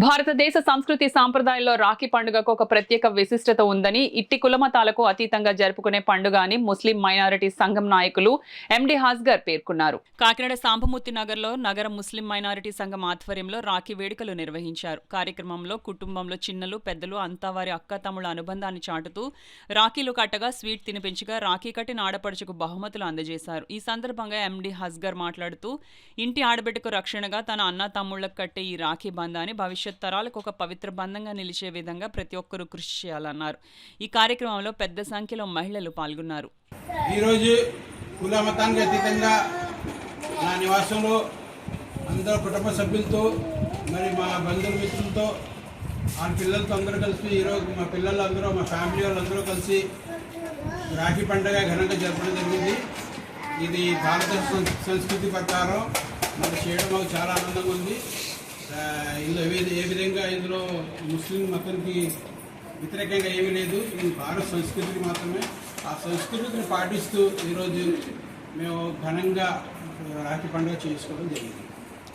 భారతదేశ సంస్కృతి సాంప్రదాయాల్లో రాఖీ పండుగకు ఒక ప్రత్యేక విశిష్టత ఉందని, ఇట్టి కులమతాలకు అతీతంగా జరుపుకునే పండుగ అని ముస్లిం మైనారిటీ సంఘం నాయకులు ఎండి హాస్గర్ పేర్కొన్నారు. కాకినాడ సాంబమూర్తి నగర్లో నగర ముస్లిం మైనారిటీ సంఘం ఆధ్వర్యంలో రాఖీ వేడుకలు నిర్వహించారు. కార్యక్రమంలో కుటుంబంలో చిన్నలు పెద్దలు అంతా వారి అక్క తమ్ముళ్ల అనుబంధాన్ని చాటుతూ రాఖీలు కట్టగా స్వీట్ తినిపించగా రాఖీ కట్టిన ఆడపడుచుకు బహుమతులు అందజేశారు. ఈ సందర్భంగా ఎండి హాస్గర్ మాట్లాడుతూ, ఇంటి ఆడబిడ్డకు రక్షణగా తన అన్న తమ్ముళ్లకు కట్టే ఈ రాఖీ బంధాన్ని భవిష్యత్ తరాలకు ఒక పవిత్ర బంధంగా నిలిచే విధంగా ప్రతి ఒక్కరూ కృషి చేయాలన్నారు. ఈ కార్యక్రమంలో పెద్ద సంఖ్యలో మహిళలు పాల్గొన్నారు. ఈరోజు కుల మతానికి అతీతంగా నా నివాసంలో అందరూ కుటుంబ సభ్యులతో మరి మా బంధుమిత్రులతో ఆ పిల్లలతో అందరూ కలిసి ఈరోజు మా పిల్లలు అందరూ మా ఫ్యామిలీ వాళ్ళందరూ కలిసి రాఖీ పండుగ ఘనంగా జరపడం జరిగింది. ఇది భారతదేశ సంస్కృతి ప్రకారం మరి చేయడం మాకు చాలా ఆనందంగా ఉంది. ఇందులో ఏ విధంగా ఇందులో ముస్లిం మతానికి వ్యతిరేకంగా ఏమీ లేదు. ఇది భారత సంస్కృతికి మాత్రమే. ఆ సంస్కృతిని పాటిస్తూ ఈరోజు మేము ఘనంగా రాఖీ పండుగ చేసుకోవడం జరిగింది.